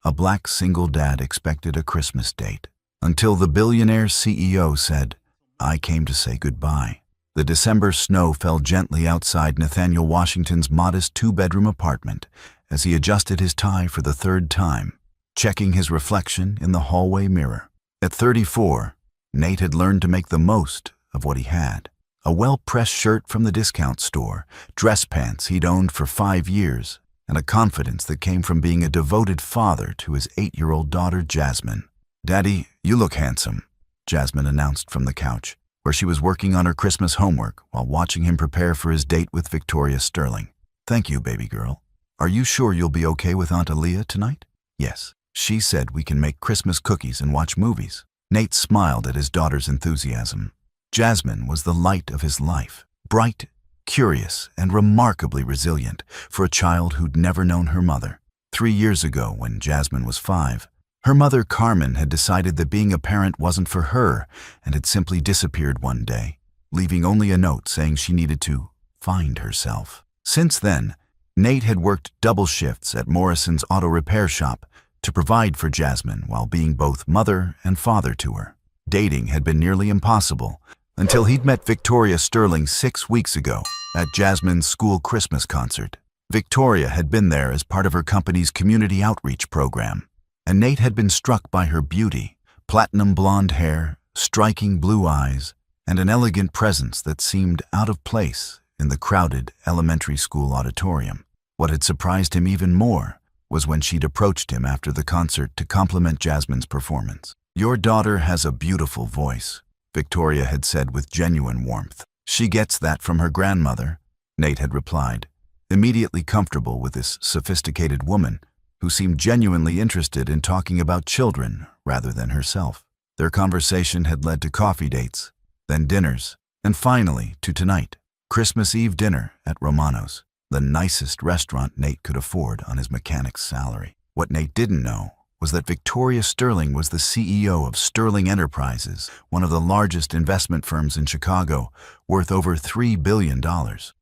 a black single dad expected a Christmas date. Until the Billionaire CEO said, "I came to say goodbye." The December snow fell gently outside Nathaniel Washington's modest two-bedroom apartment as he adjusted his tie for the third time, checking his reflection in the hallway mirror. At 34, Nate had learned to make the most of what he had. A well-pressed shirt from the discount store, dress pants he'd owned for 5 years, and a confidence that came from being a devoted father to his 8-year-old daughter, Jasmine. "Daddy, you look handsome," Jasmine announced from the couch, where she was working on her Christmas homework while watching him prepare for his date with Victoria Sterling. "Thank you, baby girl. Are you sure you'll be okay with Aunt Aaliyah tonight?" "Yes. She said we can make Christmas cookies and watch movies." Nate smiled at his daughter's enthusiasm. Jasmine was the light of his life, bright, curious, and remarkably resilient for a child who'd never known her mother. 3 years ago, when Jasmine was 5, her mother, Carmen, had decided that being a parent wasn't for her and had simply disappeared one day, leaving only a note saying she needed to find herself. Since then, Nate had worked double shifts at Morrison's auto repair shop to provide for Jasmine while being both mother and father to her. Dating had been nearly impossible until he'd met Victoria Sterling 6 weeks ago at Jasmine's school Christmas concert. Victoria had been there as part of her company's community outreach program, and Nate had been struck by her beauty, platinum blonde hair, striking blue eyes, and an elegant presence that seemed out of place in the crowded elementary school auditorium. What had surprised him even more was when she'd approached him after the concert to compliment Jasmine's performance. "Your daughter has a beautiful voice," Victoria had said with genuine warmth. "She gets that from her grandmother," Nate had replied, immediately comfortable with this sophisticated woman who seemed genuinely interested in talking about children rather than herself. Their conversation had led to coffee dates, then dinners, and finally to tonight, Christmas Eve dinner at Romano's, the nicest restaurant Nate could afford on his mechanic's salary. What Nate didn't know was that Victoria Sterling was the CEO of Sterling Enterprises, one of the largest investment firms in Chicago, worth over $3 billion.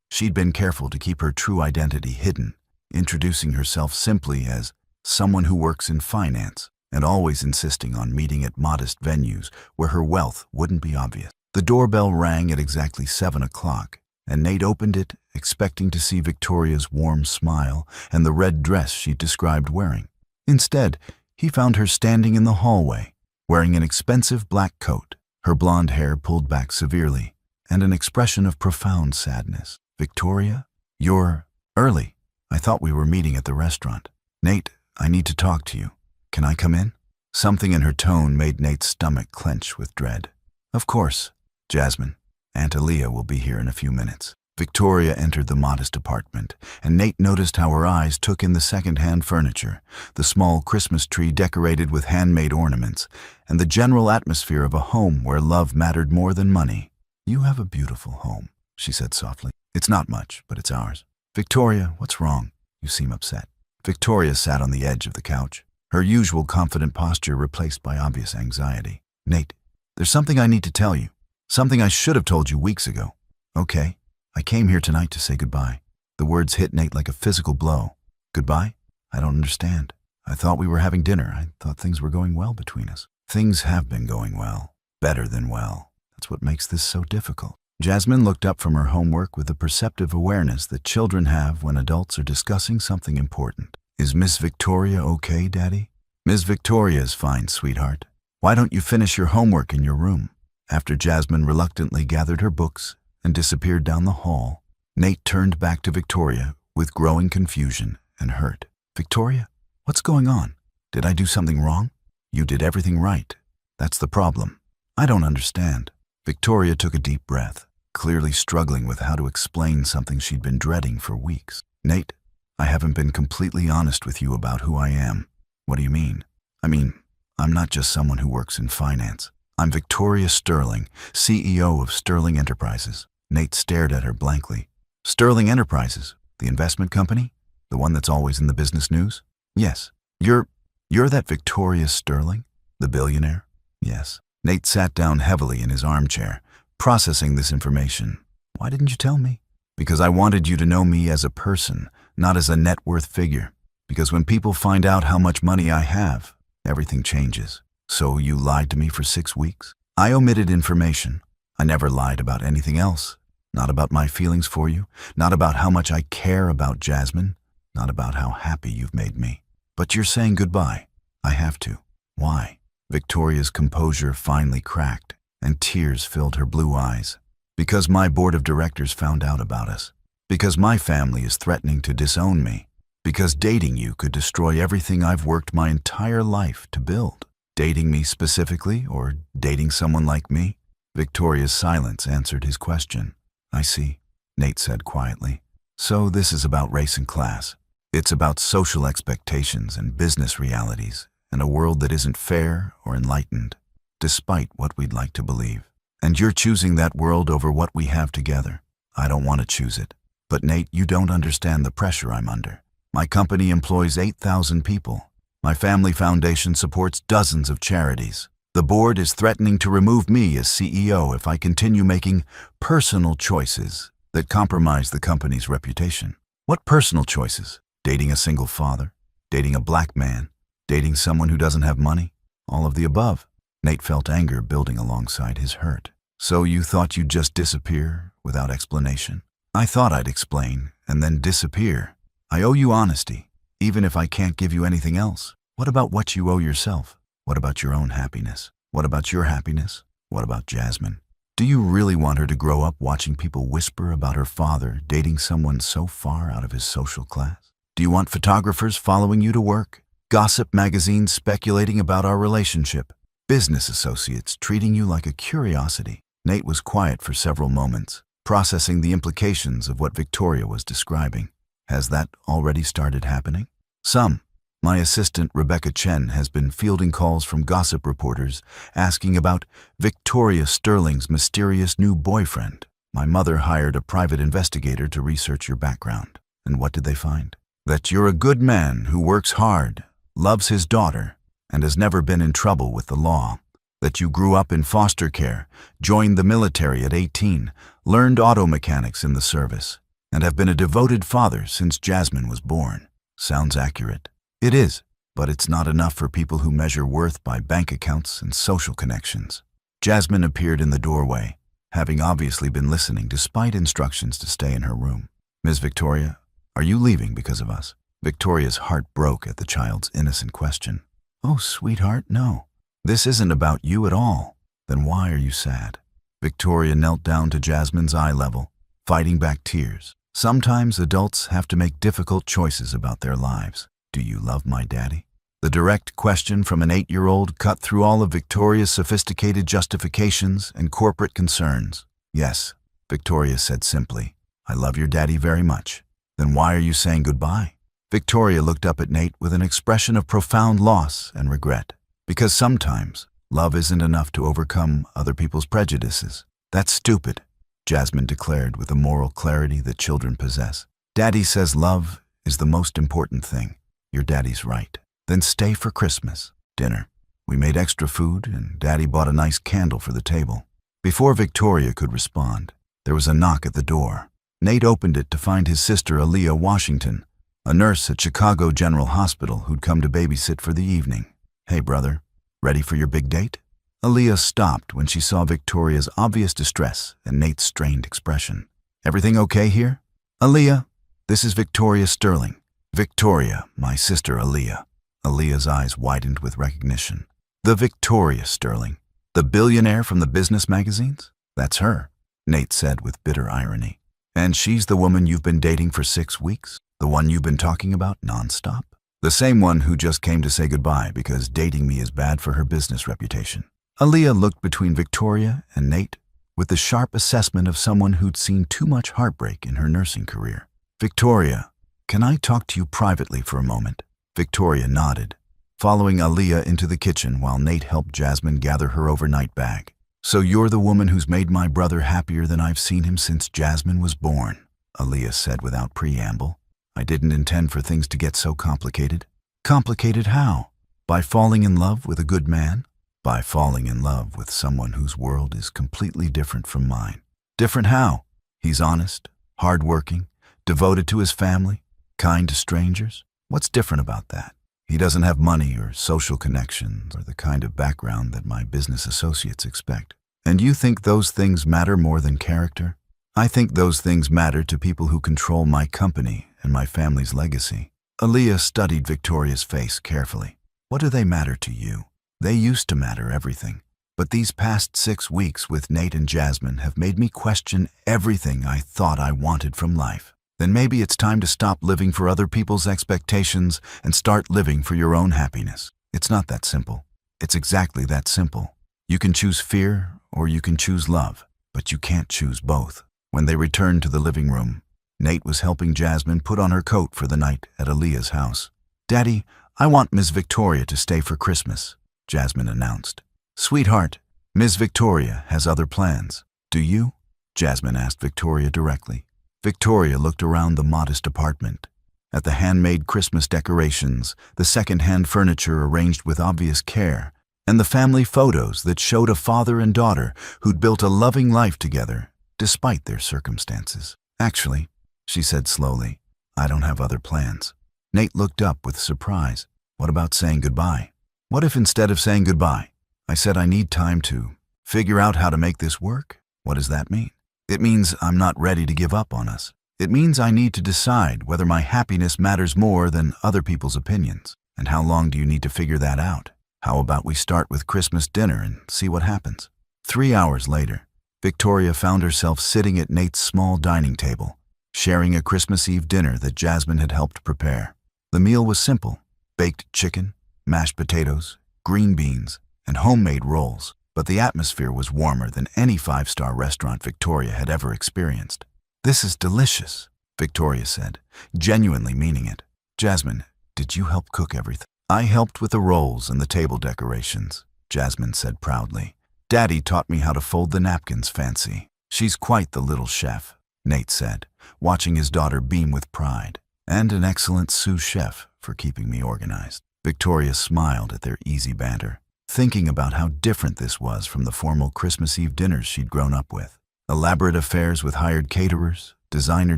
She'd been careful to keep her true identity hidden, introducing herself simply as someone who works in finance, and always insisting on meeting at modest venues where her wealth wouldn't be obvious. The doorbell rang at exactly 7 o'clock, and Nate opened it, expecting to see Victoria's warm smile and the red dress she'd described wearing. Instead, he found her standing in the hallway, wearing an expensive black coat, her blonde hair pulled back severely, and an expression of profound sadness. "Victoria, you're early. I thought we were meeting at the restaurant. Nate, I need to talk to you. Can I come in?" Something in her tone made Nate's stomach clench with dread. "Of course, Jasmine. Aunt Aaliyah will be here in a few minutes." Victoria entered the modest apartment, and Nate noticed how her eyes took in the second-hand furniture, the small Christmas tree decorated with handmade ornaments, and the general atmosphere of a home where love mattered more than money. "You have a beautiful home," she said softly. "It's not much, but it's ours." "Victoria, what's wrong? You seem upset." Victoria sat on the edge of the couch, her usual confident posture replaced by obvious anxiety. "Nate, there's something I need to tell you. Something I should have told you weeks ago." "Okay. I came here tonight to say goodbye." The words hit Nate like a physical blow. "Goodbye? I don't understand. I thought we were having dinner. I thought things were going well between us." "Things have been going well. Better than well. That's what makes this so difficult." Jasmine looked up from her homework with the perceptive awareness that children have when adults are discussing something important. "Is Miss Victoria okay, Daddy?" "Miss Victoria is fine, sweetheart. Why don't you finish your homework in your room?" After Jasmine reluctantly gathered her books and disappeared down the hall, Nate turned back to Victoria with growing confusion and hurt. "Victoria, what's going on? Did I do something wrong?" "You did everything right. That's the problem." "I don't understand." Victoria took a deep breath, clearly struggling with how to explain something she'd been dreading for weeks. "Nate, I haven't been completely honest with you about who I am." "What do you mean?" "I mean, I'm not just someone who works in finance. I'm Victoria Sterling, CEO of Sterling Enterprises." Nate stared at her blankly. "Sterling Enterprises, the investment company? The one that's always in the business news?" "Yes." You're that Victoria Sterling? The billionaire?" "Yes." Nate sat down heavily in his armchair, processing this information. "Why didn't you tell me?" "Because I wanted you to know me as a person, not as a net worth figure. Because when people find out how much money I have, everything changes. So you lied to me for 6 weeks? I omitted information. I never lied about anything else. Not about my feelings for you, not about how much I care about Jasmine, not about how happy you've made me. But you're saying goodbye. I have to. Why? Victoria's composure finally cracked, and tears filled her blue eyes. Because my board of directors found out about us. Because my family is threatening to disown me. Because dating you could destroy everything I've worked my entire life to build. Dating me specifically, or dating someone like me? Victoria's silence answered his question. I see, Nate said quietly. So this is about race and class. It's about social expectations and business realities, and a world that isn't fair or enlightened, despite what we'd like to believe. And you're choosing that world over what we have together. I don't want to choose it. But Nate, you don't understand the pressure I'm under. My company employs 8,000 people. My family foundation supports dozens of charities. The board is threatening to remove me as CEO if I continue making personal choices that compromise the company's reputation. What personal choices? Dating a single father? Dating a black man? Dating someone who doesn't have money? All of the above. Nate felt anger building alongside his hurt. So you thought you'd just disappear without explanation? I thought I'd explain and then disappear. I owe you honesty, even if I can't give you anything else. What about what you owe yourself? What about your own happiness? What about your happiness? What about Jasmine? Do you really want her to grow up watching people whisper about her father dating someone so far out of his social class? Do you want photographers following you to work? Gossip magazines speculating about our relationship? Business associates treating you like a curiosity? Nate was quiet for several moments, processing the implications of what Victoria was describing. Has that already started happening? Some. My assistant, Rebecca Chen, has been fielding calls from gossip reporters asking about Victoria Sterling's mysterious new boyfriend. My mother hired a private investigator to research your background. And what did they find? That you're a good man who works hard, loves his daughter, and has never been in trouble with the law. That you grew up in foster care, joined the military at 18, learned auto mechanics in the service, and have been a devoted father since Jasmine was born. Sounds accurate. It is, but it's not enough for people who measure worth by bank accounts and social connections. Jasmine appeared in the doorway, having obviously been listening despite instructions to stay in her room. Ms. Victoria, are you leaving because of us? Victoria's heart broke at the child's innocent question. Oh, sweetheart, no. This isn't about you at all. Then why are you sad? Victoria knelt down to Jasmine's eye level, fighting back tears. Sometimes adults have to make difficult choices about their lives. Do you love my daddy? The direct question from an 8-year-old cut through all of Victoria's sophisticated justifications and corporate concerns. Yes, Victoria said simply. I love your daddy very much. Then why are you saying goodbye? Victoria looked up at Nate with an expression of profound loss and regret. Because sometimes love isn't enough to overcome other people's prejudices. That's stupid, Jasmine declared with the moral clarity that children possess. Daddy says love is the most important thing. Your daddy's right. Then stay for Christmas, dinner. We made extra food and Daddy bought a nice candle for the table. Before Victoria could respond, there was a knock at the door. Nate opened it to find his sister Aaliyah Washington, a nurse at Chicago General Hospital who'd come to babysit for the evening. Hey brother, ready for your big date? Aaliyah stopped when she saw Victoria's obvious distress and Nate's strained expression. Everything okay here? Aaliyah, this is Victoria Sterling. Victoria, my sister Aaliyah. Aaliyah's eyes widened with recognition. The Victoria Sterling, the billionaire from the business magazines? That's her, Nate said with bitter irony. And she's the woman you've been dating for 6 weeks? The one you've been talking about nonstop? The same one who just came to say goodbye because dating me is bad for her business reputation. Aaliyah looked between Victoria and Nate with the sharp assessment of someone who'd seen too much heartbreak in her nursing career. Victoria, can I talk to you privately for a moment? Victoria nodded, following Aaliyah into the kitchen while Nate helped Jasmine gather her overnight bag. So you're the woman who's made my brother happier than I've seen him since Jasmine was born, Aaliyah said without preamble. I didn't intend for things to get so complicated. Complicated how? By falling in love with a good man? By falling in love with someone whose world is completely different from mine. Different how? He's honest, hardworking, devoted to his family, kind to strangers. What's different about that? He doesn't have money or social connections or the kind of background that my business associates expect. And you think those things matter more than character? I think those things matter to people who control my company and my family's legacy. Aaliyah studied Victoria's face carefully. What do they matter to you? They used to matter everything. But these past 6 weeks with Nate and Jasmine have made me question everything I thought I wanted from life. Then maybe it's time to stop living for other people's expectations and start living for your own happiness. It's not that simple. It's exactly that simple. You can choose fear or you can choose love, but you can't choose both. When they returned to the living room, Nate was helping Jasmine put on her coat for the night at Aaliyah's house. "Daddy, I want Miss Victoria to stay for Christmas," Jasmine announced. "Sweetheart, Miss Victoria has other plans. Do you?" Jasmine asked Victoria directly. Victoria looked around the modest apartment, at the handmade Christmas decorations, the second-hand furniture arranged with obvious care, and the family photos that showed a father and daughter who'd built a loving life together, despite their circumstances. "Actually," she said slowly, "I don't have other plans." Nate looked up with surprise. "What about saying goodbye?" "What if instead of saying goodbye, I said I need time to figure out how to make this work?" "What does that mean?" "It means I'm not ready to give up on us. It means I need to decide whether my happiness matters more than other people's opinions. And how long do you need to figure that out? How about we start with Christmas dinner and see what happens?" 3 hours later, Victoria found herself sitting at Nate's small dining table, sharing a Christmas Eve dinner that Jasmine had helped prepare. The meal was simple: baked chicken, mashed potatoes, green beans, and homemade rolls. But the atmosphere was warmer than any 5-star restaurant Victoria had ever experienced. "This is delicious," Victoria said, genuinely meaning it. "Jasmine, did you help cook everything?" "I helped with the rolls and the table decorations," Jasmine said proudly. "Daddy taught me how to fold the napkins fancy." "She's quite the little chef," Nate said, watching his daughter beam with pride. "And an excellent sous chef for keeping me organized." Victoria smiled at their easy banter, thinking about how different this was from the formal Christmas Eve dinners she'd grown up with. Elaborate affairs with hired caterers, designer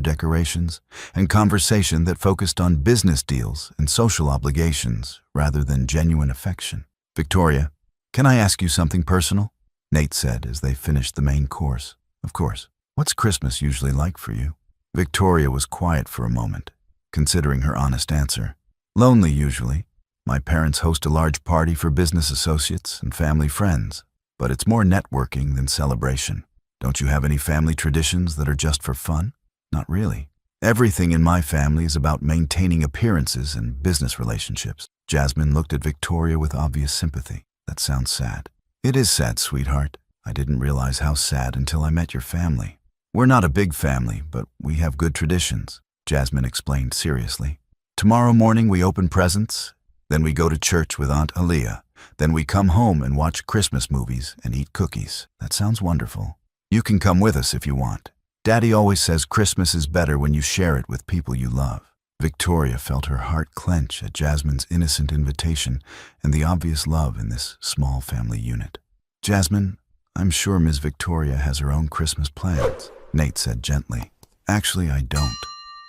decorations, and conversation that focused on business deals and social obligations rather than genuine affection. "Victoria, can I ask you something personal?" Nate said as they finished the main course. "Of course. What's Christmas usually like for you?" Victoria was quiet for a moment, considering her honest answer. "Lonely usually. My parents host a large party for business associates and family friends, but it's more networking than celebration." "Don't you have any family traditions that are just for fun?" "Not really. Everything in my family is about maintaining appearances and business relationships." Jasmine looked at Victoria with obvious sympathy. "That sounds sad." "It is sad, sweetheart. I didn't realize how sad until I met your family." "We're not a big family, but we have good traditions," Jasmine explained seriously. "Tomorrow morning we open presents, then we go to church with Aunt Aaliyah. Then we come home and watch Christmas movies and eat cookies." "That sounds wonderful. You can come with us if you want. Daddy always says Christmas is better when you share it with people you love." Victoria felt her heart clench at Jasmine's innocent invitation and the obvious love in this small family unit. "Jasmine, I'm sure Ms. Victoria has her own Christmas plans," Nate said gently. "Actually, I don't,"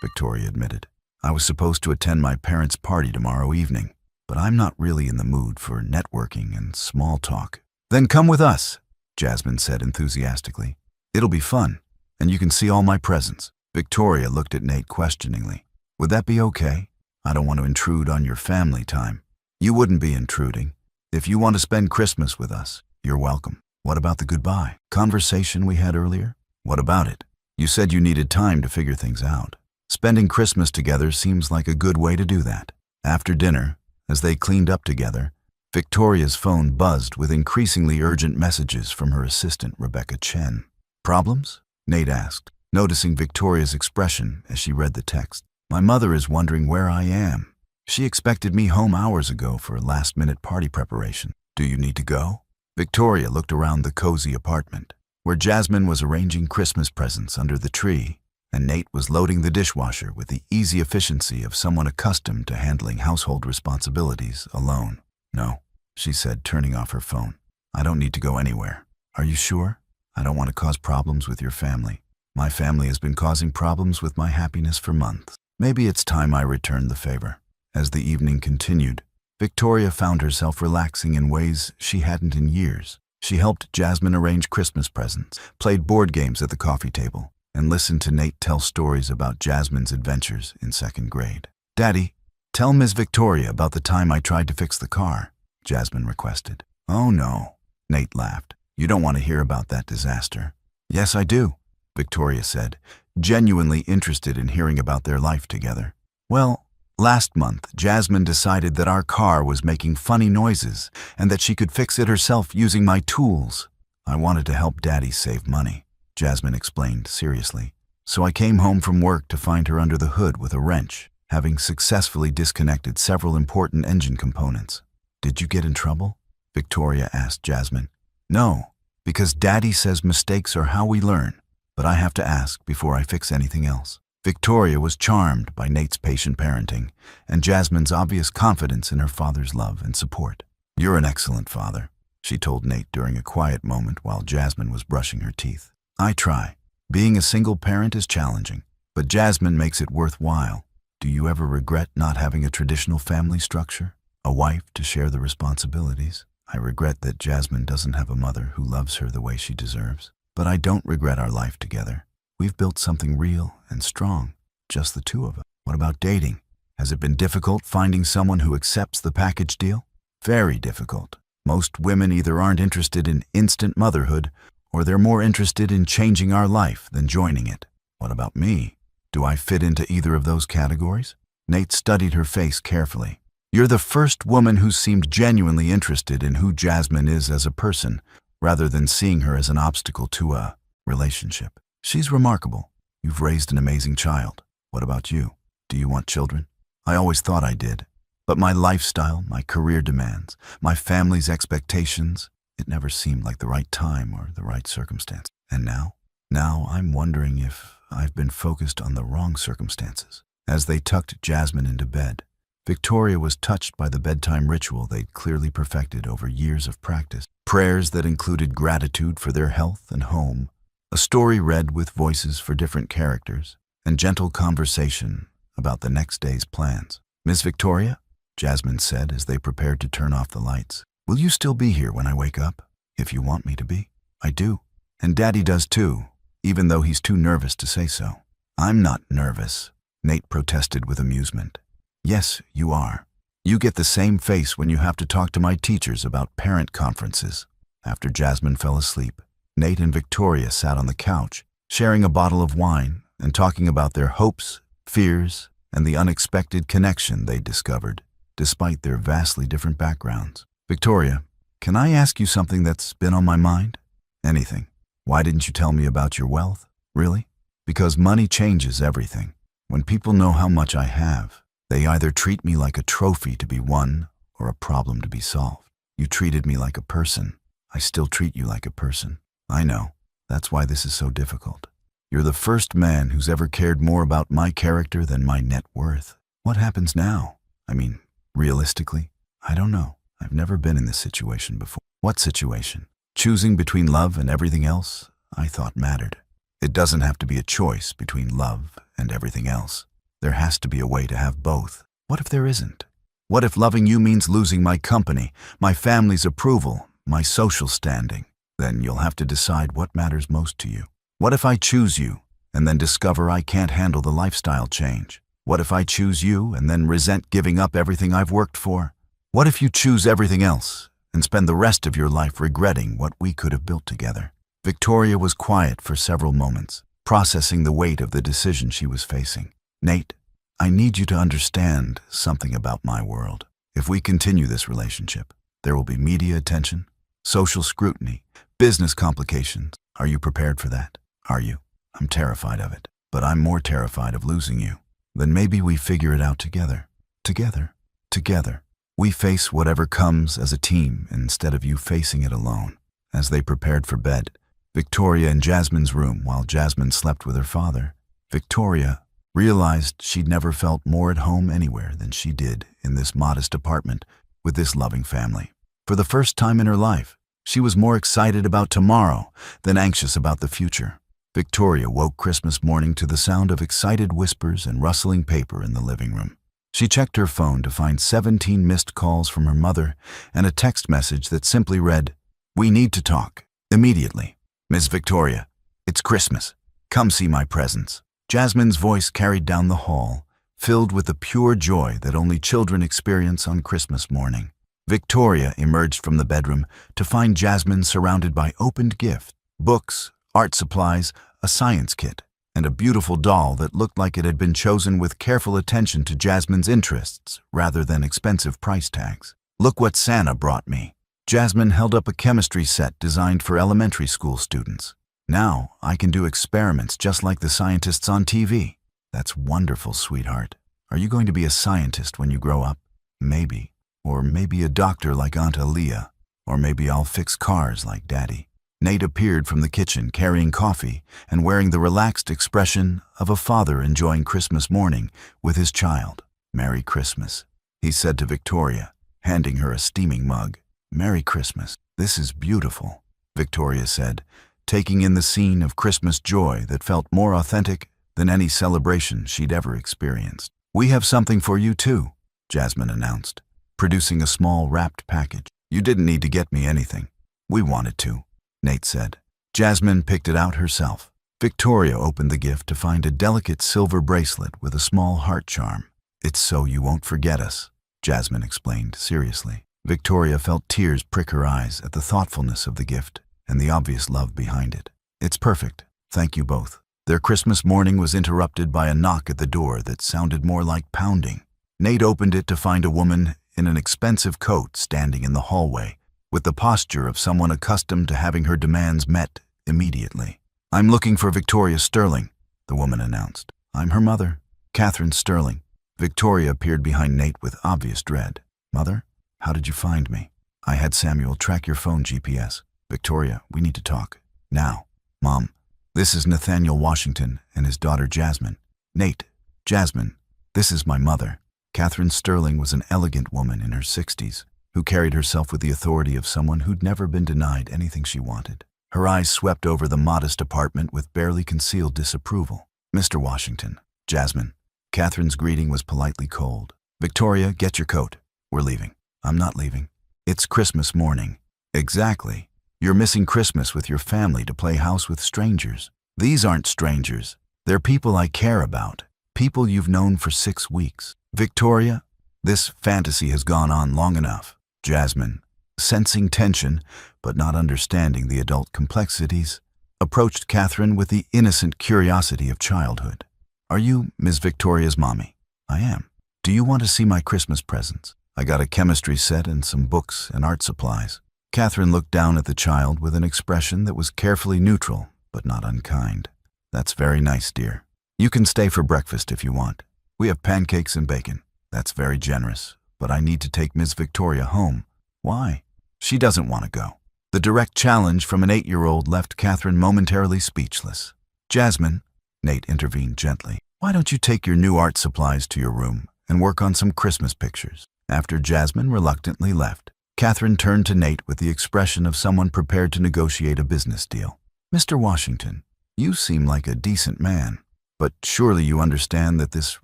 Victoria admitted. "I was supposed to attend my parents' party tomorrow evening, but I'm not really in the mood for networking and small talk." "Then come with us," Jasmine said enthusiastically. "It'll be fun, and you can see all my presents." Victoria looked at Nate questioningly. "Would that be okay? I don't want to intrude on your family time." "You wouldn't be intruding. If you want to spend Christmas with us, you're welcome." "What about the goodbye conversation we had earlier? What about it? You said you needed time to figure things out." "Spending Christmas together seems like a good way to do that." After dinner, as they cleaned up together, Victoria's phone buzzed with increasingly urgent messages from her assistant, Rebecca Chen. "Problems?" Nate asked, noticing Victoria's expression as she read the text. "My mother is wondering where I am. She expected me home hours ago for a last-minute party preparation. Do you need to go?" Victoria looked around the cozy apartment, where Jasmine was arranging Christmas presents under the tree, and Nate was loading the dishwasher with the easy efficiency of someone accustomed to handling household responsibilities alone. "No," she said, turning off her phone. "I don't need to go anywhere." "Are you sure? I don't want to cause problems with your family. My family has been causing problems with my happiness for months. Maybe it's time I returned the favor." As the evening continued, Victoria found herself relaxing in ways she hadn't in years. She helped Jasmine arrange Christmas presents, played board games at the coffee table, and listened to Nate tell stories about Jasmine's adventures in second grade. "Daddy, tell Miss Victoria about the time I tried to fix the car," Jasmine requested. "Oh no," Nate laughed. "You don't want to hear about that disaster." "Yes, I do," Victoria said, genuinely interested in hearing about their life together. "Well, last month, Jasmine decided that our car was making funny noises and that she could fix it herself using my tools. I wanted to help Daddy save money," Jasmine explained seriously. "So I came home from work to find her under the hood with a wrench, having successfully disconnected several important engine components." "Did you get in trouble?" Victoria asked Jasmine. "No, because Daddy says mistakes are how we learn, but I have to ask before I fix anything else." Victoria was charmed by Nate's patient parenting and Jasmine's obvious confidence in her father's love and support. "You're an excellent father," she told Nate during a quiet moment while Jasmine was brushing her teeth. "I try. Being a single parent is challenging, but Jasmine makes it worthwhile. Do you ever regret not having a traditional family structure? A wife to share the responsibilities?" "I regret that Jasmine doesn't have a mother who loves her the way she deserves. But I don't regret our life together. We've built something real and strong, just the two of us." "What about dating? Has it been difficult finding someone who accepts the package deal?" "Very difficult. Most women either aren't interested in instant motherhood or they're more interested in changing our life than joining it." "What about me? Do I fit into either of those categories?" Nate studied her face carefully. "You're the first woman who seemed genuinely interested in who Jasmine is as a person, rather than seeing her as an obstacle to a relationship. She's remarkable. You've raised an amazing child. What about you? Do you want children?" "I always thought I did. But my lifestyle, my career demands, my family's expectations, it never seemed like the right time or the right circumstance. And now? Now I'm wondering if I've been focused on the wrong circumstances." As they tucked Jasmine into bed, Victoria was touched by the bedtime ritual they'd clearly perfected over years of practice. Prayers that included gratitude for their health and home, a story read with voices for different characters, and gentle conversation about the next day's plans. "Miss Victoria," Jasmine said as they prepared to turn off the lights, "will you still be here when I wake up? If you want me to be." "I do. And Daddy does too, even though he's too nervous to say so." "I'm not nervous," Nate protested with amusement. "Yes, you are. You get the same face when you have to talk to my teachers about parent conferences." After Jasmine fell asleep, Nate and Victoria sat on the couch, sharing a bottle of wine and talking about their hopes, fears, and the unexpected connection they'd discovered, despite their vastly different backgrounds. "Victoria, can I ask you something that's been on my mind?" "Anything. Why didn't you tell me about your wealth?" "Really?" "Because money changes everything. When people know how much I have, they either treat me like a trophy to be won or a problem to be solved. You treated me like a person. I still treat you like a person." "I know. That's why this is so difficult. You're the first man who's ever cared more about my character than my net worth." "What happens now? I mean, realistically?" "I don't know. I've never been in this situation before." "What situation?" "Choosing between love and everything else I thought mattered. It doesn't have to be a choice between love and everything else. There has to be a way to have both." "What if there isn't? What if loving you means losing my company, my family's approval, my social standing? Then you'll have to decide what matters most to you. What if I choose you and then discover I can't handle the lifestyle change? What if I choose you and then resent giving up everything I've worked for? What if you choose everything else and spend the rest of your life regretting what we could have built together?" Victoria was quiet for several moments, processing the weight of the decision she was facing. "Nate, I need you to understand something about my world. If we continue this relationship, there will be media attention, social scrutiny, business complications. Are you prepared for that? Are you?" "I'm terrified of it, but I'm more terrified of losing you." "Then maybe we figure it out together." "Together? Together. We face whatever comes as a team instead of you facing it alone." As they prepared for bed, Victoria in Jasmine's room while Jasmine slept with her father, Victoria realized she'd never felt more at home anywhere than she did in this modest apartment with this loving family. For the first time in her life, she was more excited about tomorrow than anxious about the future. Victoria woke Christmas morning to the sound of excited whispers and rustling paper in the living room. She checked her phone to find 17 missed calls from her mother and a text message that simply read, "We need to talk. Immediately. Miss Victoria, it's Christmas. Come see my presents." Jasmine's voice carried down the hall, filled with the pure joy that only children experience on Christmas morning. Victoria emerged from the bedroom to find Jasmine surrounded by opened gifts, books, art supplies, a science kit, and a beautiful doll that looked like it had been chosen with careful attention to Jasmine's interests rather than expensive price tags. "Look what Santa brought me." Jasmine held up a chemistry set designed for elementary school students. "Now I can do experiments just like the scientists on TV." "That's wonderful, sweetheart. Are you going to be a scientist when you grow up?" "Maybe. Or maybe a doctor like Aunt Aaliyah. Or maybe I'll fix cars like Daddy." Nate appeared from the kitchen carrying coffee and wearing the relaxed expression of a father enjoying Christmas morning with his child. "Merry Christmas," he said to Victoria, handing her a steaming mug. "Merry Christmas. This is beautiful," Victoria said, taking in the scene of Christmas joy that felt more authentic than any celebration she'd ever experienced. "We have something for you too," Jasmine announced, producing a small wrapped package. "You didn't need to get me anything. We wanted to," Nate said. Jasmine picked it out herself. Victoria opened the gift to find a delicate silver bracelet with a small heart charm. "It's so you won't forget us," Jasmine explained seriously. Victoria felt tears prick her eyes at the thoughtfulness of the gift and the obvious love behind it. "It's perfect. Thank you both." Their Christmas morning was interrupted by a knock at the door that sounded more like pounding. Nate opened it to find a woman in an expensive coat standing in the hallway, with the posture of someone accustomed to having her demands met immediately. "I'm looking for Victoria Sterling," the woman announced. "I'm her mother, Catherine Sterling." Victoria appeared behind Nate with obvious dread. "Mother? How did you find me?" "I had Samuel track your phone GPS. Victoria, we need to talk. Now." "Mom, this is Nathaniel Washington and his daughter Jasmine." "Nate, Jasmine, this is my mother." Catherine Sterling was an elegant woman in her 60s who carried herself with the authority of someone who'd never been denied anything she wanted. Her eyes swept over the modest apartment with barely concealed disapproval. "Mr. Washington." "Jasmine." Catherine's greeting was politely cold. "Victoria, get your coat. We're leaving." "I'm not leaving. It's Christmas morning." "Exactly. You're missing Christmas with your family to play house with strangers." "These aren't strangers. They're people I care about. People you've known for 6 weeks." "Victoria, this fantasy has gone on long enough." Jasmine, sensing tension but not understanding the adult complexities, approached Catherine with the innocent curiosity of childhood. "Are you Miss Victoria's mommy?" "I am. Do you want to see my Christmas presents? I got a chemistry set and some books and art supplies." Catherine looked down at the child with an expression that was carefully neutral but not unkind. "That's very nice, dear. You can stay for breakfast if you want. We have pancakes and bacon." "That's very generous, but I need to take Miss Victoria home." "Why?" "She doesn't want to go." The direct challenge from an 8-year-old left Catherine momentarily speechless. "Jasmine," Nate intervened gently, "why don't you take your new art supplies to your room and work on some Christmas pictures?" After Jasmine reluctantly left, Catherine turned to Nate with the expression of someone prepared to negotiate a business deal. "Mr. Washington, you seem like a decent man, but surely you understand that this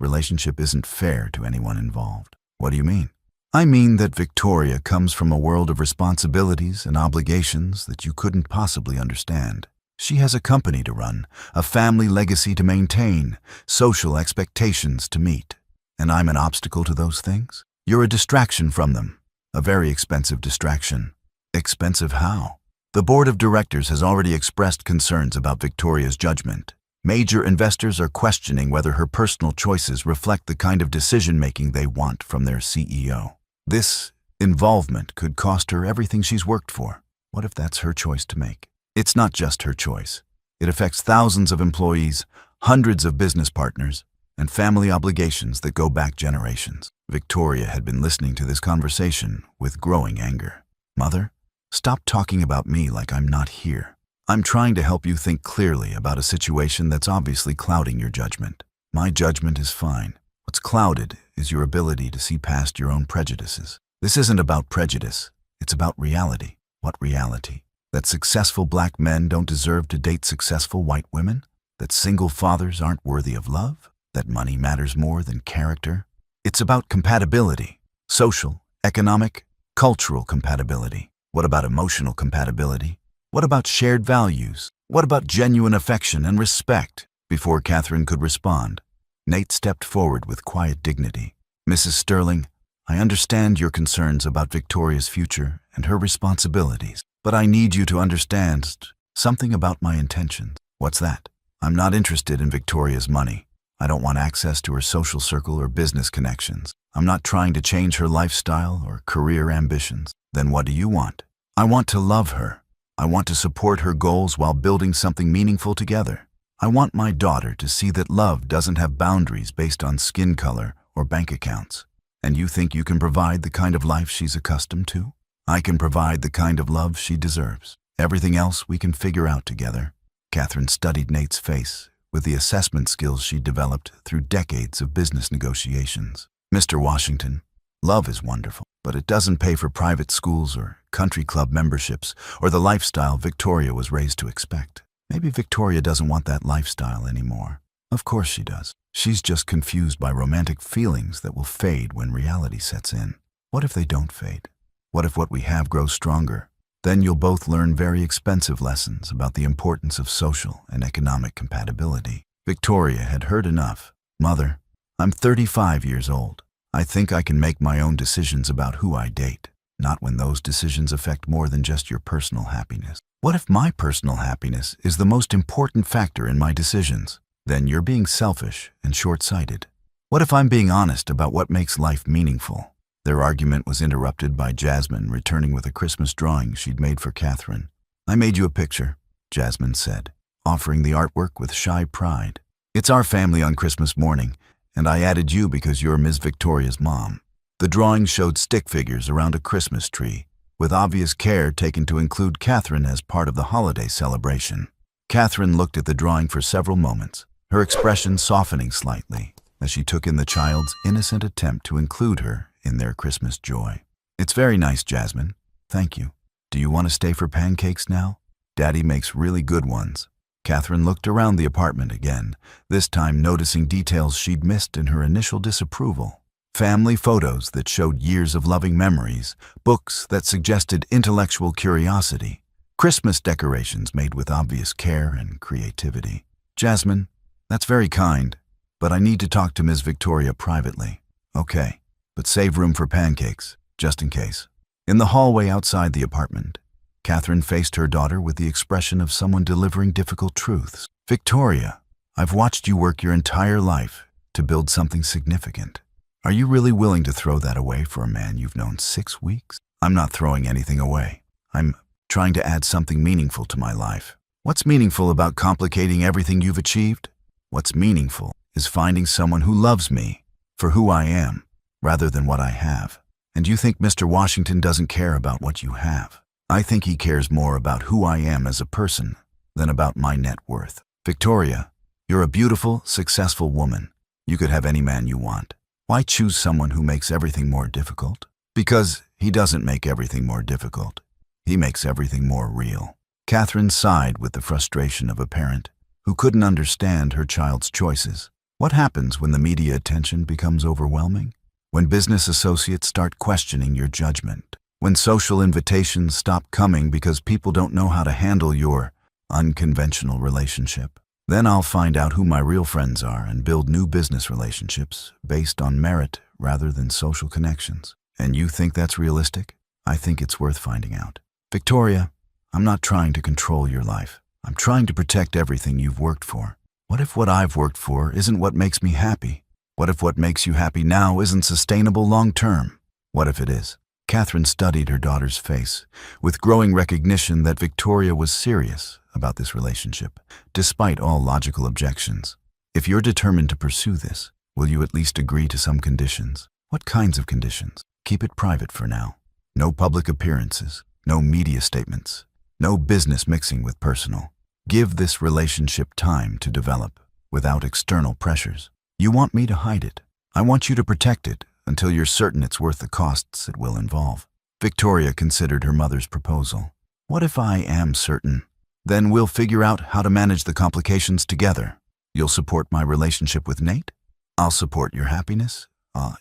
relationship isn't fair to anyone involved." "What do you mean?" "I mean that Victoria comes from a world of responsibilities and obligations that you couldn't possibly understand. She has a company to run, a family legacy to maintain, social expectations to meet. And I'm an obstacle to those things? You're a distraction from them, a very expensive distraction." "Expensive how?" "The board of directors has already expressed concerns about Victoria's judgment. Major investors are questioning whether her personal choices reflect the kind of decision-making they want from their CEO. This involvement could cost her everything she's worked for." "What if that's her choice to make?" "It's not just her choice. It affects thousands of employees, hundreds of business partners, and family obligations that go back generations." Victoria had been listening to this conversation with growing anger. "Mother, stop talking about me like I'm not here. I'm trying to help you think clearly about a situation that's obviously clouding your judgment." "My judgment is fine. What's clouded is your ability to see past your own prejudices." "This isn't about prejudice. It's about reality." "What reality? That successful black men don't deserve to date successful white women? That single fathers aren't worthy of love? That money matters more than character?" It's about compatibility. Social, economic, cultural compatibility. What about emotional compatibility? What about shared values? What about genuine affection and respect? Before Catherine could respond, Nate stepped forward with quiet dignity. Mrs. Sterling, I understand your concerns about Victoria's future and her responsibilities, but I need you to understand something about my intentions. What's that? I'm not interested in Victoria's money. I don't want access to her social circle or business connections. I'm not trying to change her lifestyle or career ambitions. Then what do you want? I want to love her. I want to support her goals while building something meaningful together. I want my daughter to see that love doesn't have boundaries based on skin color or bank accounts. And you think you can provide the kind of life she's accustomed to? I can provide the kind of love she deserves. Everything else we can figure out together. Catherine studied Nate's face with the assessment skills she developed through decades of business negotiations. Mr. Washington, love is wonderful, but it doesn't pay for private schools or country club memberships or the lifestyle Victoria was raised to expect. Maybe Victoria doesn't want that lifestyle anymore. Of course she does. She's just confused by romantic feelings that will fade when reality sets in. What if they don't fade? What if what we have grows stronger? Then you'll both learn very expensive lessons about the importance of social and economic compatibility. Victoria had heard enough. Mother, I'm 35 years old. I think I can make my own decisions about who I date, not when those decisions affect more than just your personal happiness. What if my personal happiness is the most important factor in my decisions? Then you're being selfish and short-sighted. What if I'm being honest about what makes life meaningful? Their argument was interrupted by Jasmine returning with a Christmas drawing she'd made for Catherine. I made you a picture, Jasmine said, offering the artwork with shy pride. It's our family on Christmas morning, and I added you because you're Ms. Victoria's mom. The drawing showed stick figures around a Christmas tree, with obvious care taken to include Catherine as part of the holiday celebration. Catherine looked at the drawing for several moments, her expression softening slightly as she took in the child's innocent attempt to include her in their Christmas joy. It's very nice, Jasmine. Thank you. Do you want to stay for pancakes now? Daddy makes really good ones. Catherine looked around the apartment again, this time noticing details she'd missed in her initial disapproval. Family photos that showed years of loving memories, books that suggested intellectual curiosity, Christmas decorations made with obvious care and creativity. Jasmine, that's very kind, but I need to talk to Ms. Victoria privately. Okay, but save room for pancakes, just in case. In the hallway outside the apartment, Catherine faced her daughter with the expression of someone delivering difficult truths. Victoria, I've watched you work your entire life to build something significant. Are you really willing to throw that away for a man you've known 6 weeks? I'm not throwing anything away. I'm trying to add something meaningful to my life. What's meaningful about complicating everything you've achieved? What's meaningful is finding someone who loves me for who I am, rather than what I have. And you think Mr. Washington doesn't care about what you have. I think he cares more about who I am as a person than about my net worth. Victoria, you're a beautiful, successful woman. You could have any man you want. Why choose someone who makes everything more difficult? Because he doesn't make everything more difficult. He makes everything more real. Catherine sighed with the frustration of a parent who couldn't understand her child's choices. What happens when the media attention becomes overwhelming? When business associates start questioning your judgment? When social invitations stop coming because people don't know how to handle your unconventional relationship? Then I'll find out who my real friends are and build new business relationships based on merit rather than social connections. And you think that's realistic? I think it's worth finding out. Victoria, I'm not trying to control your life. I'm trying to protect everything you've worked for. What if what I've worked for isn't what makes me happy? What if what makes you happy now isn't sustainable long term? What if it is? Catherine studied her daughter's face, with growing recognition that Victoria was serious about this relationship, despite all logical objections. If you're determined to pursue this, will you at least agree to some conditions? What kinds of conditions? Keep it private for now. No public appearances, no media statements, no business mixing with personal. Give this relationship time to develop, without external pressures. You want me to hide it. I want you to protect it until you're certain it's worth the costs it will involve. Victoria considered her mother's proposal. What if I am certain? Then we'll figure out how to manage the complications together. You'll support my relationship with Nate? I'll support your happiness.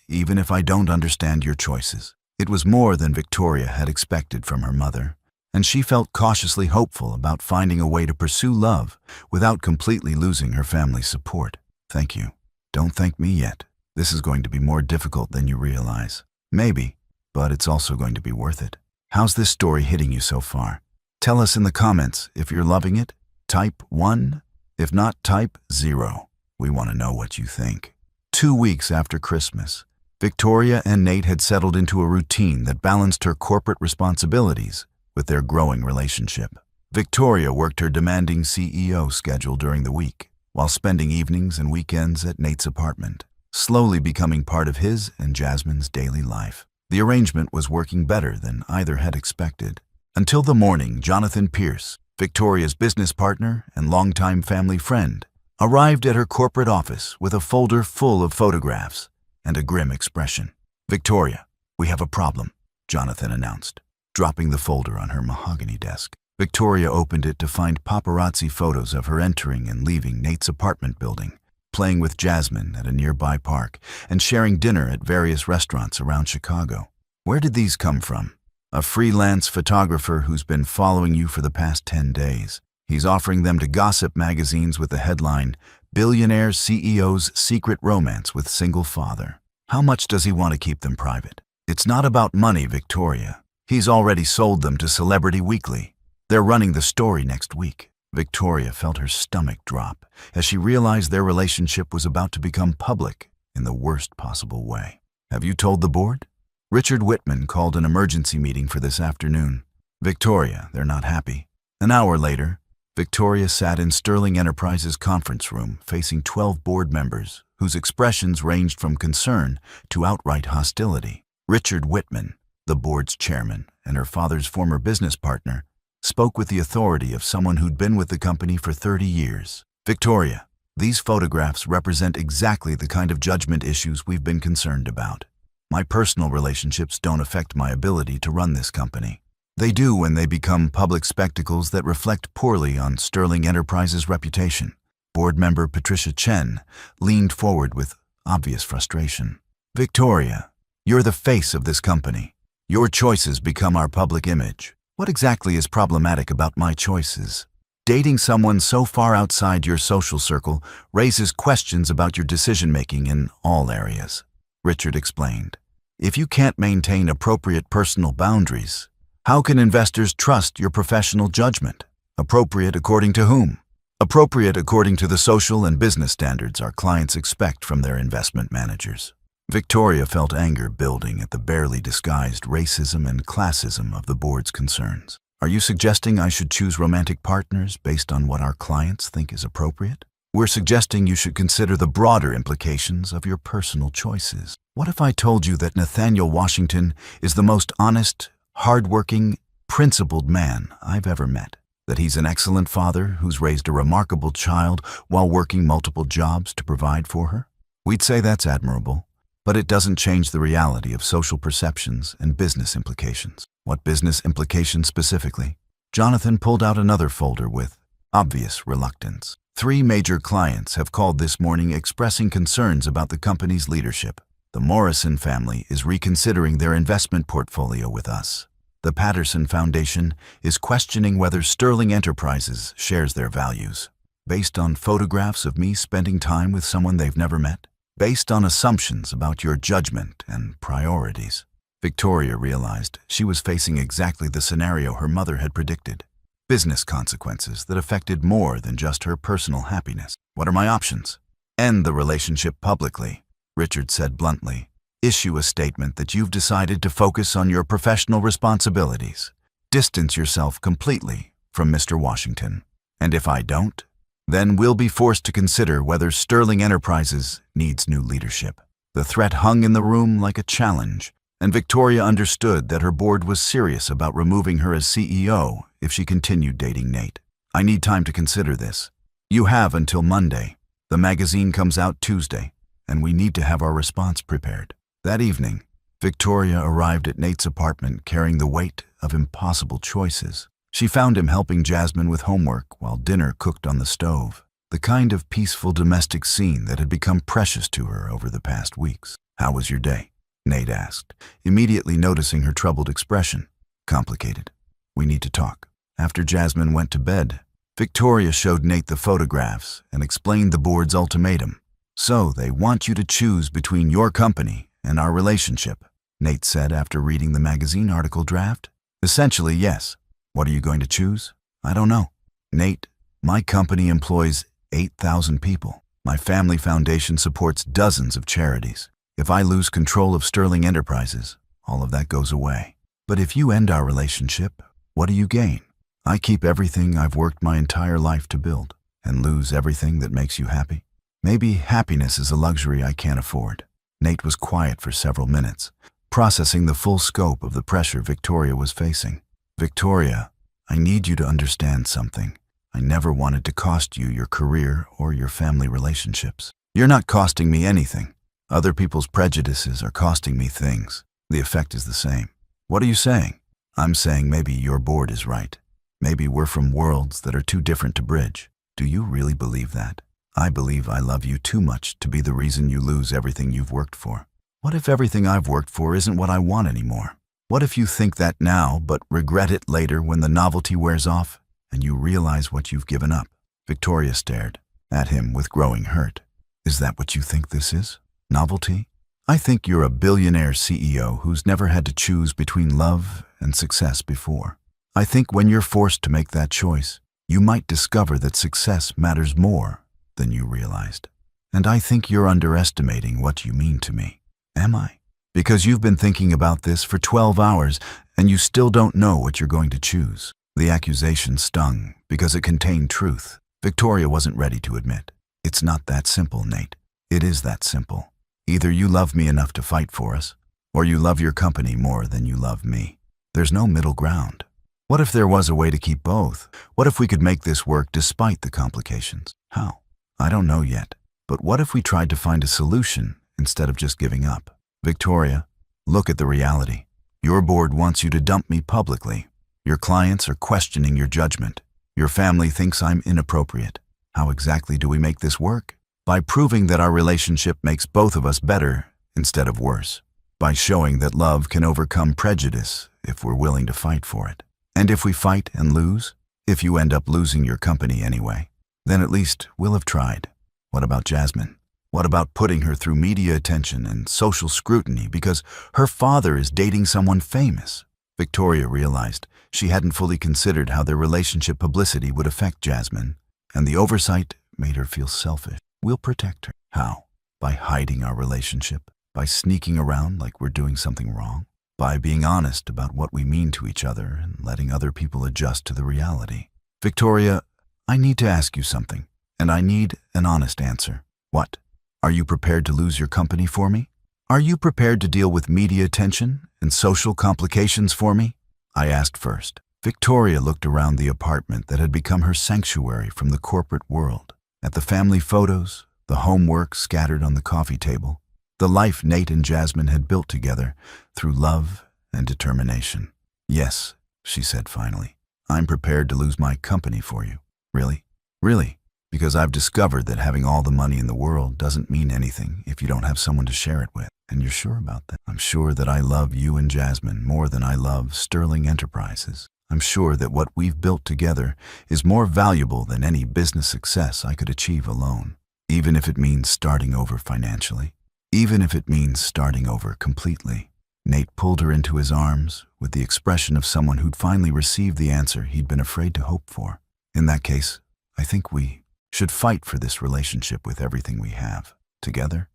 Even if I don't understand your choices." It was more than Victoria had expected from her mother, and she felt cautiously hopeful about finding a way to pursue love without completely losing her family's support. "Thank you. Don't thank me yet. This is going to be more difficult than you realize." "Maybe, but it's also going to be worth it." How's this story hitting you so far? Tell us in the comments. If you're loving it, type 1. If not, type 0. We want to know what you think. 2 weeks after Christmas, Victoria and Nate had settled into a routine that balanced her corporate responsibilities with their growing relationship. Victoria worked her demanding CEO schedule during the week, while spending evenings and weekends at Nate's apartment, slowly becoming part of his and Jasmine's daily life. The arrangement was working better than either had expected, until the morning Jonathan Pierce, Victoria's business partner and longtime family friend, arrived at her corporate office with a folder full of photographs and a grim expression. "Victoria, we have a problem," Jonathan announced, dropping the folder on her mahogany desk. Victoria opened it to find paparazzi photos of her entering and leaving Nate's apartment building, playing with Jasmine at a nearby park, and sharing dinner at various restaurants around Chicago. "Where did these come from?" "A freelance photographer who's been following you for the past 10 days. He's offering them to gossip magazines with the headline, 'Billionaire CEO's Secret Romance with Single Father.' How much does he want to keep them private?" "It's not about money, Victoria. He's already sold them to Celebrity Weekly. They're running the story next week." Victoria felt her stomach drop as she realized their relationship was about to become public in the worst possible way. "Have you told the board?" Richard Whitman called an emergency meeting for this afternoon. "Victoria, they're not happy." An hour later, Victoria sat in Sterling Enterprises' conference room facing 12 board members whose expressions ranged from concern to outright hostility. Richard Whitman, the board's chairman and her father's former business partner, spoke with the authority of someone who'd been with the company for 30 years. "Victoria, these photographs represent exactly the kind of judgment issues we've been concerned about. My personal relationships don't affect my ability to run this company. They do when they become public spectacles that reflect poorly on Sterling Enterprises' reputation." Board member Patricia Chen leaned forward with obvious frustration. "Victoria, you're the face of this company. Your choices become our public image. What exactly is problematic about my choices? Dating someone so far outside your social circle raises questions about your decision-making in all areas," Richard explained. "If you can't maintain appropriate personal boundaries, how can investors trust your professional judgment? Appropriate according to whom? Appropriate according to the social and business standards our clients expect from their investment managers." Victoria felt anger building at the barely disguised racism and classism of the board's concerns. "Are you suggesting I should choose romantic partners based on what our clients think is appropriate? We're suggesting you should consider the broader implications of your personal choices. What if I told you that Nathaniel Washington is the most honest, hardworking, principled man I've ever met? That he's an excellent father who's raised a remarkable child while working multiple jobs to provide for her? We'd say that's admirable. But it doesn't change the reality of social perceptions and business implications." "What business implications specifically?" Jonathan pulled out another folder with obvious reluctance. 3 major clients have called this morning expressing concerns about the company's leadership. The Morrison family is reconsidering their investment portfolio with us. The Patterson Foundation is questioning whether Sterling Enterprises shares their values. Based on photographs of me spending time with someone they've never met? Based on assumptions about your judgment and priorities?" Victoria realized she was facing exactly the scenario her mother had predicted. Business consequences that affected more than just her personal happiness. "What are my options?" "End the relationship publicly," Richard said bluntly. "Issue a statement that you've decided to focus on your professional responsibilities. Distance yourself completely from Mr. Washington. And if I don't, then we'll be forced to consider whether Sterling Enterprises needs new leadership." The threat hung in the room like a challenge, and Victoria understood that her board was serious about removing her as CEO if she continued dating Nate. "I need time to consider this. You have until Monday. The magazine comes out Tuesday, and we need to have our response prepared." That evening, Victoria arrived at Nate's apartment carrying the weight of impossible choices. She found him helping Jasmine with homework while dinner cooked on the stove. the kind of peaceful domestic scene that had become precious to her over the past weeks. "How was your day?" Nate asked, immediately noticing her troubled expression. "Complicated. We need to talk." After Jasmine went to bed, Victoria showed Nate the photographs and explained the board's ultimatum. "So they want you to choose between your company and our relationship," Nate said after reading the magazine article draft. "Essentially, yes. What are you going to choose?" "I don't know." "Nate, my company employs 8,000 people. My family foundation supports dozens of charities. If I lose control of Sterling Enterprises, all of that goes away. But if you end our relationship, what do you gain? I keep everything I've worked my entire life to build, and lose everything that makes you happy. Maybe happiness is a luxury I can't afford." Nate was quiet for several minutes, processing the full scope of the pressure Victoria was facing. "Victoria, I need you to understand something. I never wanted to cost you your career or your family relationships. You're not costing me anything. Other people's prejudices are costing me things. The effect is the same." "What are you saying?" "I'm saying maybe your board is right. Maybe we're from worlds that are too different to bridge." "Do you really believe that?" "I believe I love you too much to be the reason you lose everything you've worked for." "What if everything I've worked for isn't what I want anymore? What if you think that now but regret it later when the novelty wears off and you realize what you've given up?" Victoria stared at him with growing hurt. "Is that what you think this is? Novelty? I think you're a billionaire CEO who's never had to choose between love and success before. I think when you're forced to make that choice, you might discover that success matters more than you realized. And I think you're underestimating what you mean to me." "Am I?" "Because you've been thinking about this for 12 hours and you still don't know what you're going to choose." The accusation stung because it contained truth Victoria wasn't ready to admit. "It's not that simple, Nate. It is that simple. Either you love me enough to fight for us, or you love your company more than you love me. There's no middle ground. What if there was a way to keep both? What if we could make this work despite the complications?" "How?" "I don't know yet. But what if we tried to find a solution instead of just giving up?" "Victoria, look at the reality. Your board wants you to dump me publicly. Your clients are questioning your judgment. Your family thinks I'm inappropriate. How exactly do we make this work? By proving that our relationship makes both of us better instead of worse. By showing that love can overcome prejudice if we're willing to fight for it. And if we fight and lose, if you end up losing your company anyway, then at least we'll have tried. What about Jasmine? What about putting her through media attention and social scrutiny because her father is dating someone famous?" Victoria realized she hadn't fully considered how their relationship publicity would affect Jasmine, and the oversight made her feel selfish. "We'll protect her." "How?" "By hiding our relationship, by sneaking around like we're doing something wrong, by being honest about what we mean to each other and letting other people adjust to the reality." "Victoria, I need to ask you something, and I need an honest answer." "What? Are you prepared to lose your company for me? Are you prepared to deal with media attention and social complications for me?" I asked first. Victoria looked around the apartment that had become her sanctuary from the corporate world, at the family photos, the homework scattered on the coffee table, the life Nate and Jasmine had built together through love and determination. "Yes," she said finally, "I'm prepared to lose my company for you." "Really?" "Really. Because I've discovered that having all the money in the world doesn't mean anything if you don't have someone to share it with." "And you're sure about that?" "I'm sure that I love you and Jasmine more than I love Sterling Enterprises. I'm sure that what we've built together is more valuable than any business success I could achieve alone, even if it means starting over financially, even if it means starting over completely." Nate pulled her into his arms with the expression of someone who'd finally received the answer he'd been afraid to hope for. "In that case, I think we should fight for this relationship with everything we have. Together.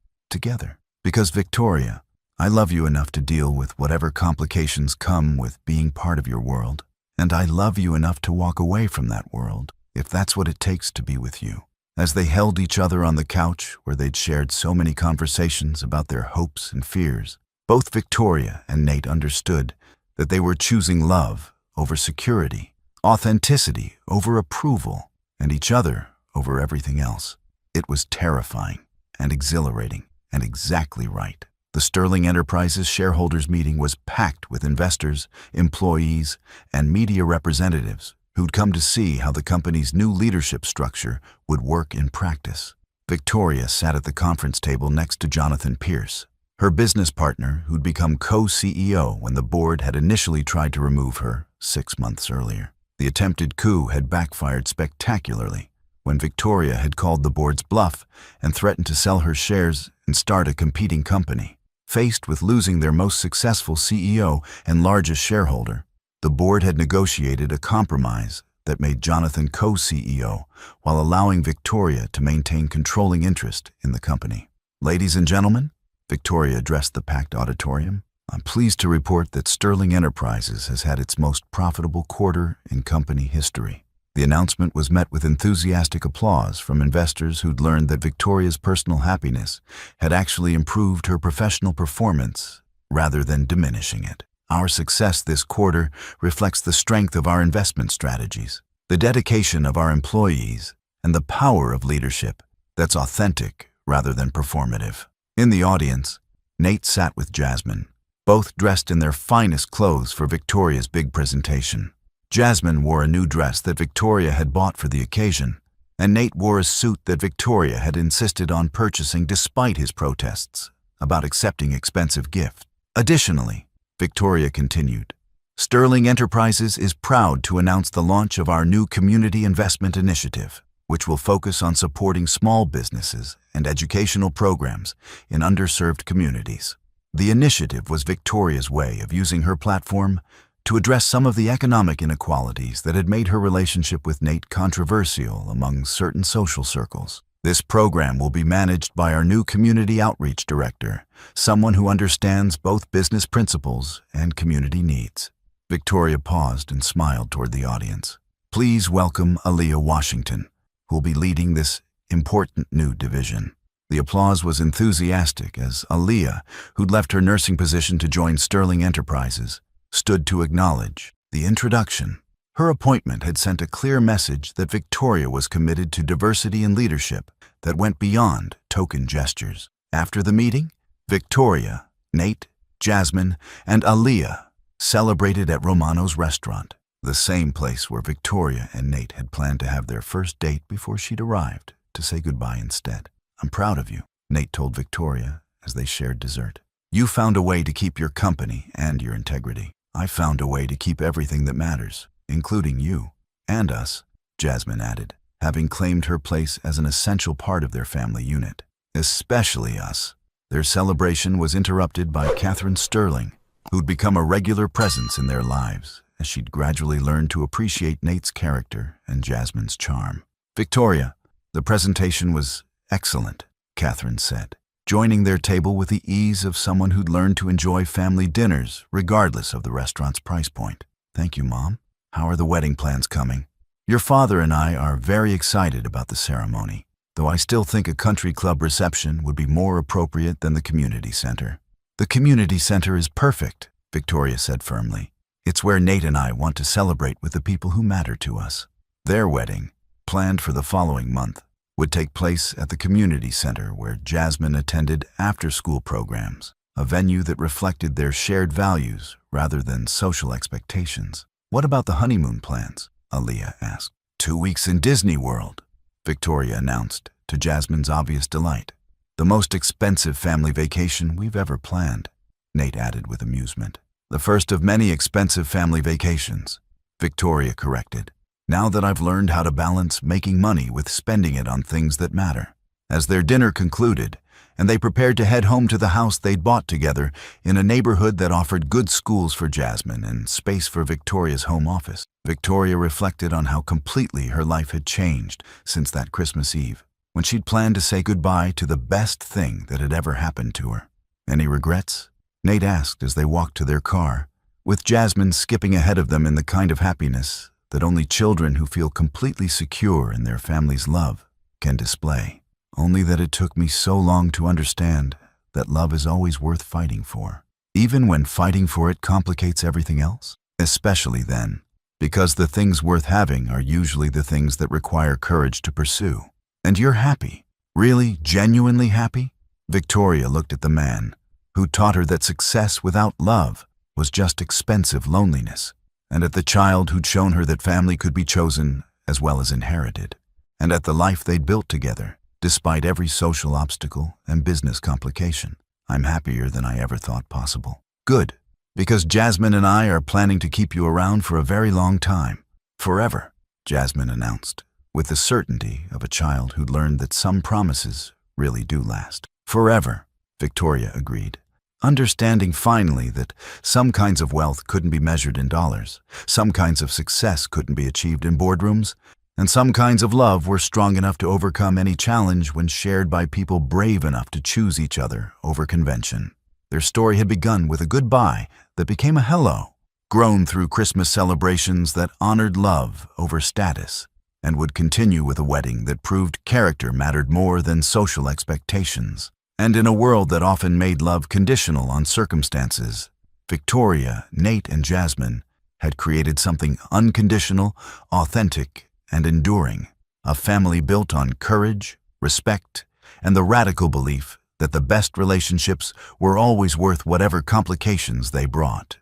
Because Victoria, I love you enough to deal with whatever complications come with being part of your world, and I love you enough to walk away from that world, if that's what it takes to be with you." As they held each other on the couch where they'd shared so many conversations about their hopes and fears, both Victoria and Nate understood that they were choosing love over security, authenticity over approval, and each other over everything else. It was terrifying and exhilarating and exactly right. The Sterling Enterprises shareholders meeting was packed with investors, employees, and media representatives who'd come to see how the company's new leadership structure would work in practice. Victoria sat at the conference table next to Jonathan Pierce, her business partner who'd become co-CEO when the board had initially tried to remove her 6 months earlier. The attempted coup had backfired spectacularly when Victoria had called the board's bluff and threatened to sell her shares and start a competing company. Faced with losing their most successful CEO and largest shareholder, the board had negotiated a compromise that made Jonathan co-CEO while allowing Victoria to maintain controlling interest in the company. "Ladies and gentlemen," Victoria addressed the packed auditorium, "I'm pleased to report that Sterling Enterprises has had its most profitable quarter in company history." The announcement was met with enthusiastic applause from investors who'd learned that Victoria's personal happiness had actually improved her professional performance rather than diminishing it. "Our success this quarter reflects the strength of our investment strategies, the dedication of our employees, and the power of leadership that's authentic rather than performative." In the audience, Nate sat with Jasmine, both dressed in their finest clothes for Victoria's big presentation. Jasmine wore a new dress that Victoria had bought for the occasion, and Nate wore a suit that Victoria had insisted on purchasing despite his protests about accepting expensive gifts. Additionally, Victoria continued, "Sterling Enterprises is proud to announce the launch of our new community investment initiative, which will focus on supporting small businesses and educational programs in underserved communities." The initiative was Victoria's way of using her platform to address some of the economic inequalities that had made her relationship with Nate controversial among certain social circles. "This program will be managed by our new community outreach director, someone who understands both business principles and community needs." Victoria paused and smiled toward the audience. "Please welcome Aaliyah Washington, who will be leading this important new division." The applause was enthusiastic as Aaliyah, who'd left her nursing position to join Sterling Enterprises, stood to acknowledge the introduction. Her appointment had sent a clear message that Victoria was committed to diversity and leadership that went beyond token gestures. After the meeting, Victoria, Nate, Jasmine, and Aaliyah celebrated at Romano's restaurant, the same place where Victoria and Nate had planned to have their first date before she'd arrived to say goodbye instead. "I'm proud of you," Nate told Victoria as they shared dessert. "You found a way to keep your company and your integrity. I found a way to keep everything that matters, including you and us," Jasmine added, having claimed her place as an essential part of their family unit. "Especially us." Their celebration was interrupted by Catherine Sterling, who'd become a regular presence in their lives as she'd gradually learned to appreciate Nate's character and Jasmine's charm. "Victoria, the presentation was excellent," Catherine said, joining their table with the ease of someone who'd learned to enjoy family dinners regardless of the restaurant's price point. "Thank you, Mom. How are the wedding plans coming?" "Your father and I are very excited about the ceremony, though I still think a country club reception would be more appropriate than the community center." "The community center is perfect," Victoria said firmly. "It's where Nate and I want to celebrate with the people who matter to us." Their wedding, planned for the following month, would take place at the community center where Jasmine attended after-school programs, a venue that reflected their shared values rather than social expectations. "What about the honeymoon plans?" Aaliyah asked. 2 weeks in Disney World," Victoria announced, to Jasmine's obvious delight. "The most expensive family vacation we've ever planned," Nate added with amusement. "The first of many expensive family vacations," Victoria corrected. "Now that I've learned how to balance making money with spending it on things that matter." As their dinner concluded, and they prepared to head home to the house they'd bought together in a neighborhood that offered good schools for Jasmine and space for Victoria's home office, Victoria reflected on how completely her life had changed since that Christmas Eve, when she'd planned to say goodbye to the best thing that had ever happened to her. "Any regrets?" Nate asked as they walked to their car, with Jasmine skipping ahead of them in the kind of happiness that only children who feel completely secure in their family's love can display. "Only that it took me so long to understand that love is always worth fighting for, even when fighting for it complicates everything else. Especially then, because the things worth having are usually the things that require courage to pursue." "And you're happy? Really, genuinely happy?" Victoria looked at the man who taught her that success without love was just expensive loneliness. and at the child who'd shown her that family could be chosen as well as inherited, and at the life they'd built together, despite every social obstacle and business complication. I'm happier than I ever thought possible. Good, because Jasmine and I are planning to keep you around for a very long time. Forever, Jasmine announced, with the certainty of a child who'd learned that some promises really do last. Forever, Victoria agreed, understanding finally that some kinds of wealth couldn't be measured in dollars, some kinds of success couldn't be achieved in boardrooms, and some kinds of love were strong enough to overcome any challenge when shared by people brave enough to choose each other over convention. Their story had begun with a goodbye that became a hello, grown through Christmas celebrations that honored love over status, and would continue with a wedding that proved character mattered more than social expectations. And in a world that often made love conditional on circumstances, Victoria, Nate, and Jasmine had created something unconditional, authentic, and enduring, a family built on courage, respect, and the radical belief that the best relationships were always worth whatever complications they brought.